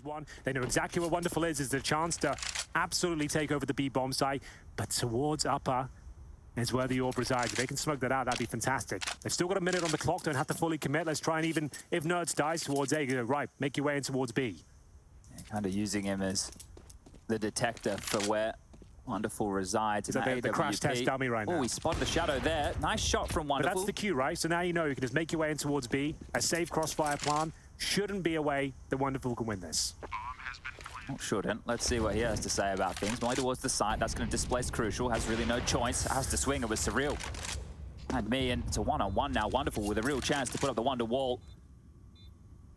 one. They know exactly what Wonderful is the chance to absolutely take over the B bomb site, but towards upper is where the orb resides. If they can smoke that out, that'd be fantastic. They've still got a minute on the clock, don't have to fully commit. Let's try and even, if Nerds dies towards A, go, right, make your way in towards B. Yeah, kind of using him as the detector for where Wonderful resides. Is that the crash test dummy right now? Oh, he spotted the shadow there. Nice shot from Wonderful. But that's the cue, right? So now you know you can just make your way in towards B. A safe crossfire plan shouldn't be a way that Wonderful can win this. Well, shouldn't. Let's see what he has to say about things. Going towards the side, that's going to displace Crucial. Has really no choice. Has to swing it with Surreal. And me, and it's a one-on-one now. Wonderful with a real chance to put up the Wonder Wall.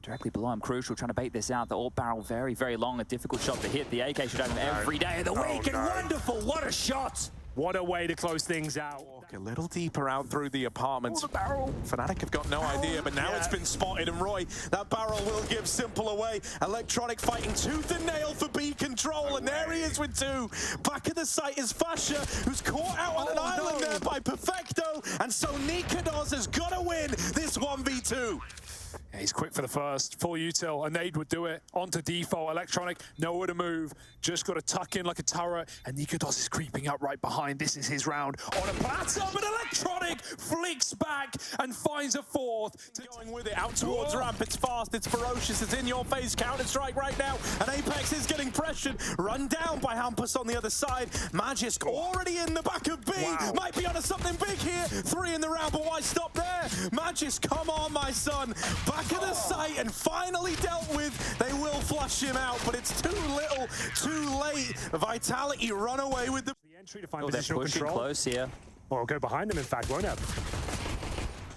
Directly below him, Crucial trying to bait this out. The AWP barrel very, very long. A difficult shot to hit. The AK should have him every day of the week. And Wonderful, what a shot! What a way to close things out. A little deeper out through the apartments. Oh, the barrel. Fnatic have got no idea, but now it's been spotted, and Roy, that barrel will give Simple away. Electronic fighting tooth and nail for B control, and there he is with two. Back at the site is Fasha, who's caught out on an island there by Perfecto, and so niko has got to win this 1v2. Yeah, he's quick for the first, full util, a nade would do it, onto default, Electronic, nowhere to move, just got to tuck in like a turret, and niko is creeping up right behind. This is his round on a platter, but Electronic flicks back and finds a fourth. Going with it, out towards ramp, it's fast, it's ferocious, it's in your face, Counter-Strike right now, and Apex is getting pressured, run down by Hampus on the other side. Magisk already in the back of B, might be onto something big here, 3 in the round, but why stop there? Magisk, come on my son, back at the site and finally dealt with. They will flush him out, but it's too little, too late. Vitality run away with the entry to find they're positional pushing control. Close here. Or go behind them, in fact, won't it?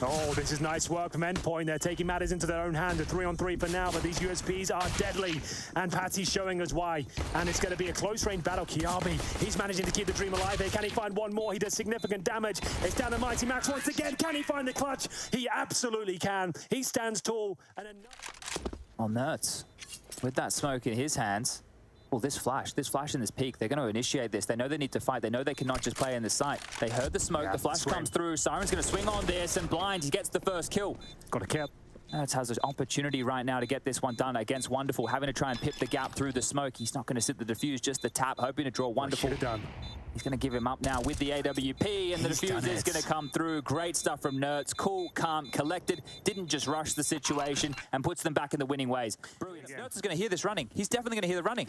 Oh, this is nice work from Endpoint. They're taking matters into their own hand. A 3-on-3 for now, but these USPs are deadly. And Patsy's showing us why. And it's going to be a close-range battle. Kiabi, he's managing to keep the dream alive here. Can he find one more? He does significant damage. It's down to Mighty Max once again. Can he find the clutch? He absolutely can. He stands tall. And Well, Nerds, with that smoke in his hands, well, this flash and this peak, they're going to initiate this. They know they need to fight. They know they cannot just play in the site. They heard the smoke, the flash comes through. Siren's going to swing on this, and Blind, he gets the first kill. got a kill. Nerds has an opportunity right now to get this one done against Wonderful, having to try and pip the gap through the smoke. He's not going to sit the defuse, just the tap, hoping to draw Wonderful. Done. He's going to give him up now with the AWP, and the defuse is going to come through. Great stuff from Nerds. Cool, calm, collected. Didn't just rush the situation and puts them back in the winning ways. Brilliant. Nerds is going to hear this running. He's definitely going to hear the running.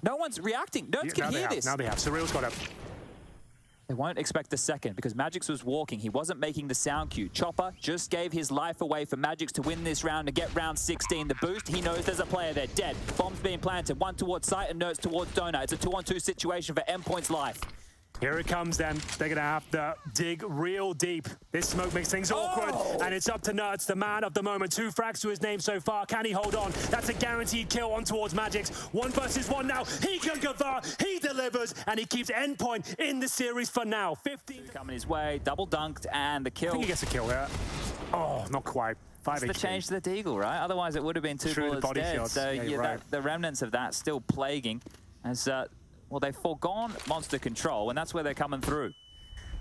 No one's reacting. Nerds can hear this. Now they have. Surreal's got up. They won't expect a second because Magix was walking. He wasn't making the sound cue. Chopper just gave his life away for Magix to win this round and get round 16. The boost, he knows there's a player there, dead. Bombs being planted, one towards site and Nerds towards Donut. It's a 2-on-2 situation for Endpoint's life. Here it comes then. They're going to have to dig real deep. This smoke makes things awkward. And it's up to Nerds, the man of the moment. 2 frags to his name so far. Can he hold on? That's a guaranteed kill on towards Magix. 1 versus 1 now. He can convert. He delivers. And he keeps Endpoint in the series for now. 15. Coming his way. Double dunked and the kill. I think he gets a kill here. Oh, not quite. 5 That's the change to the Deagle, right? Otherwise, it would have been 2 bullets dead. Shots. So yeah, right. The remnants of that still plaguing as... well, they've foregone monster control, and that's where they're coming through.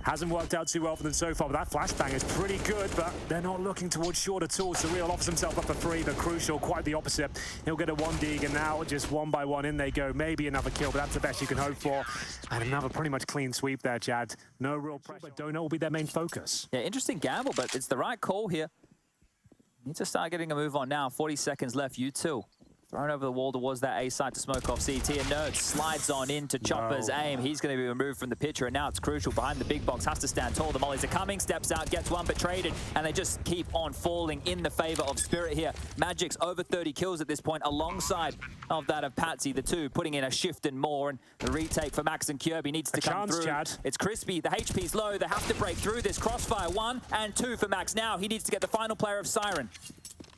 Hasn't worked out too well for them so far, but that flashbang is pretty good, but they're not looking towards short at all. Surreal offers himself up for 3, but Crucial, quite the opposite. He'll get a 1 dig, and now just 1 by 1 in they go. Maybe another kill, but that's the best you can hope for. And another pretty much clean sweep there, Chad. No real pressure, but Donut will be their main focus. Yeah, interesting gamble, but it's the right call here. Need to start getting a move on now. 40 seconds left, you too. Thrown over the wall towards that A side to smoke off CT, and Nerds slides on into Chopper's aim. He's going to be removed from the picture, and now it's Crucial behind the big box, has to stand tall. The mollies are coming, steps out, gets one, but traded, and they just keep on falling in the favor of Spirit here. Magic's over 30 kills at this point, alongside of that of Patsy, the 2 putting in a shift and more, and the retake for Max and Kirby needs to come through. Chad. It's Crispy, the HP's low, they have to break through this. Crossfire 1 and 2 for Max now. He needs to get the final player of Siren.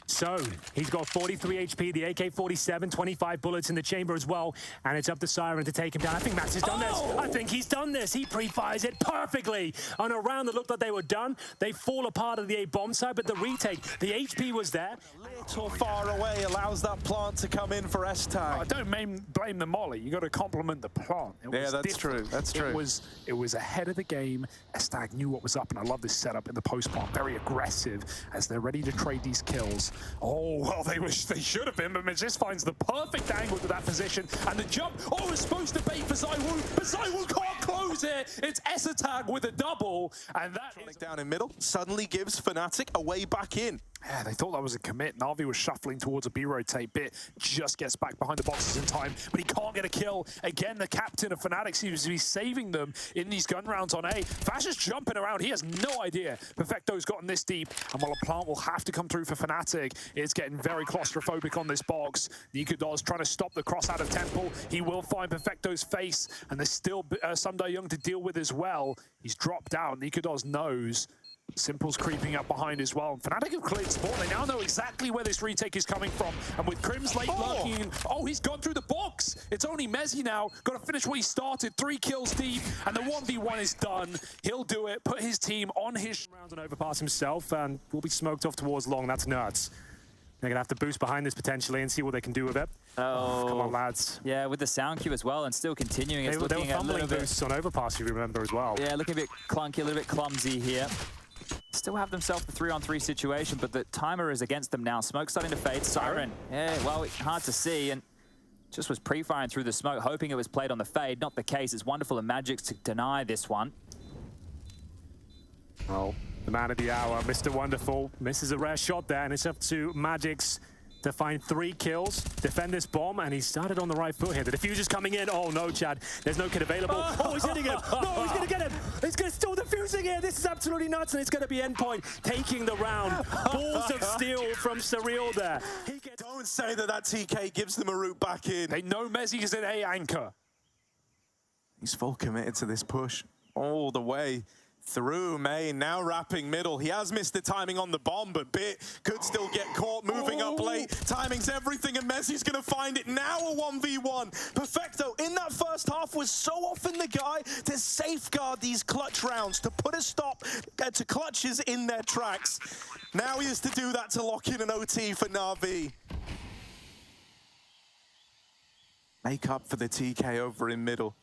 So, he's got 43 HP, the AK-47, 25 bullets in the chamber as well, and it's up to Siren to take him down. I think Max has done this. I think he's done this. He pre-fires it perfectly. On a round that looked like they were done, they fall apart of the A bomb side, but the retake, the HP was there. A little far away allows that plant to come in for S-Tag. I don't blame the molly. You got to compliment the plant. Yeah, that's true. That's true. It was ahead of the game. S-Tag knew what was up, and I love this setup in the post plant. Very aggressive as they're ready to trade these kills. Oh, well, they should have been, but Magis finds the perfect angle to that position. And the jump, oh, it's supposed to bait for zywoo, but zywoo can't close it. It's S-Tag with a double, and that is... Down in middle, suddenly gives Fnatic a way back in. Yeah, they thought that was a commit. NaVi was shuffling towards a B-rotate bit, just gets back behind the boxes in time, but he can't get a kill. Again, the captain of Fnatic seems to be saving them in these gun rounds on A. FaZe is jumping around. He has no idea Perfecto's gotten this deep, and while a plant will have to come through for Fnatic, it's getting very claustrophobic on this box. niko trying to stop the cross out of Temple. He will find Perfecto's face, and there's still Sunday Young to deal with as well. He's dropped down. niko knows. Simple's creeping up behind as well. Fnatic have cleared spawn. They now know exactly where this retake is coming from. And with Crims late lurking, oh, he's gone through the box. It's only monesy now. Got to finish what he started. 3 kills deep, and the 1v1 is done. He'll do it, put his team on his round and overpass himself, and will be smoked off towards long. That's nuts. They're going to have to boost behind this potentially and see what they can do with it. Oh, come on, lads. Yeah, with the sound cue as well, and still continuing. They were fumbling boosts on overpass, if you remember, as well. Yeah, looking a bit clunky, a little bit clumsy here. Still have themselves the 3-on-3 situation, but the timer is against them now. Smoke starting to fade. Siren. Yeah, well, hard to see, and just was pre-firing through the smoke, hoping it was played on the fade. Not the case. It's wonderful of Magix to deny this one. Oh, the man of the hour, Mr. Wonderful, misses a rare shot there, and it's up to Magix to find 3 kills, defend this bomb, and he started on the right foot here. The diffuser's coming in. Oh no, Chad, there's no kid available. Oh, he's hitting him. No, he's gonna get him. He's gonna still defusing here. This is absolutely nuts, and it's gonna be Endpoint taking the round. Balls of steel from Surreal there. Don't say that TK gives them a route back in. They know Messi is an A anchor. He's full committed to this push all the way through main, now wrapping middle. He has missed the timing on the bomb, but Bit could still get caught moving up late. Timing's everything, and Messi's gonna find it. Now a 1v1. Perfecto, in that first half, was so often the guy to safeguard these clutch rounds, to put a stop to clutches in their tracks. Now he has to do that to lock in an OT for NaVi. Make up for the TK over in middle.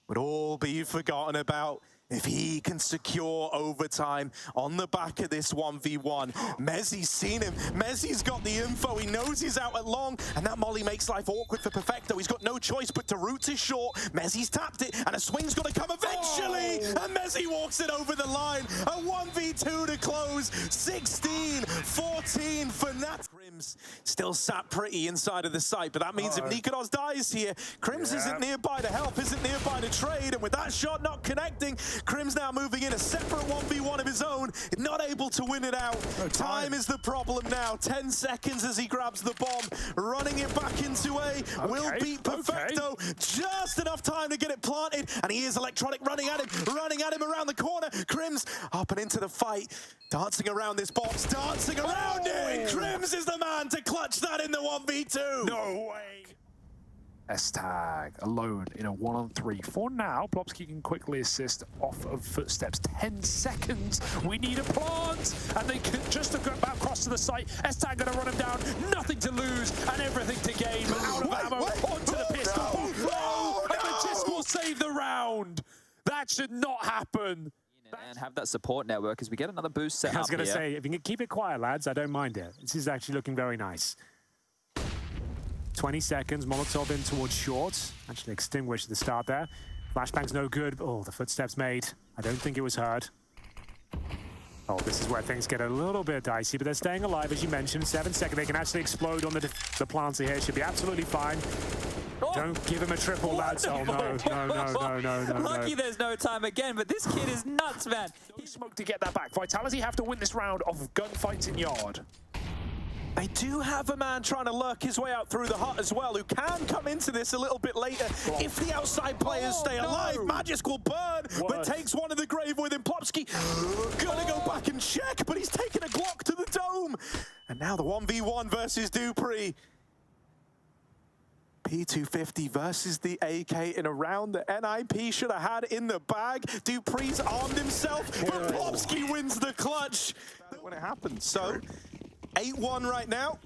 Would all be forgotten about if he can secure overtime on the back of this 1v1. Messi's seen him. Messi's got the info. He knows he's out at long, and that molly makes life awkward for Perfecto. He's got no choice but to root to short. Messi's tapped it, and a swing's got to come eventually, and Messi walks it over the line. A 1v2 to close. 16-14 for Fnatic. Crims still sat pretty inside of the site, but that means if niko dies here, Crims isn't nearby to help, isn't nearby to trade, and with that shot not connecting, Crims now moving in a separate 1v1 of his own, not able to win it out. Time is the problem now. 10 seconds as he grabs the bomb, running it back into A. Will beat Perfecto. Just enough time to get it planted, and he is electronic running at him around the corner. Crims up and into the fight, dancing around this box, dancing around it. Crims is the man to clutch that in the 1v2. No way. S-Tag alone in a 1-on-3. For now, Plopsky can quickly assist off of footsteps. 10 seconds. We need a plant. And they can just about cross to the site. S-Tag gonna run him down. Nothing to lose and everything to gain. But out of ammo onto the pistol. And Magis will save the round. That should not happen. And have that support network as we get another boost set up. I was going to say, if you can keep it quiet, lads, I don't mind it. This is actually looking very nice. 20 seconds, Molotov in towards short. Actually extinguished at the start there. Flashbang's no good. Oh, the footsteps made. I don't think it was heard. Oh, this is where things get a little bit dicey, but they're staying alive, as you mentioned. 7 seconds, they can actually explode on the planter here. Should be absolutely fine. Don't give him a triple, lads. Oh, no. Lucky there's no time again, but this kid is nuts, man. No smoke to get that back. Vitality have to win this round of gunfights in yard. They do have a man trying to lurk his way out through the hut as well, who can come into this a little bit later if the outside players stay alive. Magisk will burn, but takes one of the grave with him. Plopsky gonna go back and check, but he's taken a Glock to the dome. And now the 1v1 versus Dupree. P250 versus the AK in a round that NIP should have had in the bag. Dupree's armed himself, but Plopsky wins the clutch when it happens. So 8-1 right now.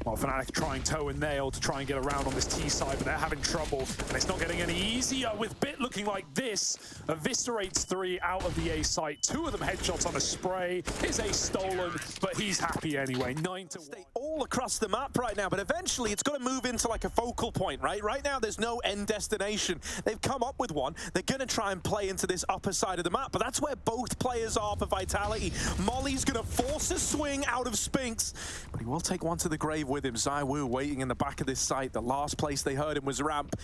Well, Fnatic trying toe and nail to try and get around on this T side, but they're having trouble. And it's not getting any easier with Bit looking like this. Eviscerates 3 out of the A site. 2 of them headshots on a spray. His ace stolen, but he's happy anyway. 9-1. All across the map right now, but eventually it's got to move into like a focal point, right? Right now there's no end destination. They've come up with one. They're going to try and play into this upper side of the map, but that's where both players are for Vitality. Molly's going to force a swing out of Spinks, but he will take one to the grave with him. zywoo waiting in the back of this site. The last place they heard him was ramp,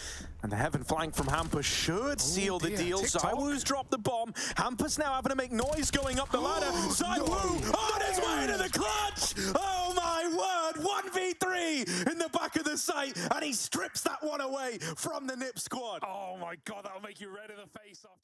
and the heaven flank from Hampus should seal the deal. zywoo's dropped the bomb. Hampus now having to make noise going up the ladder. zywoo on his way to the clutch! Oh my word! 1v3 in the back of the site, and he strips that one away from the NiP squad. Oh my God, that'll make you red in the face after.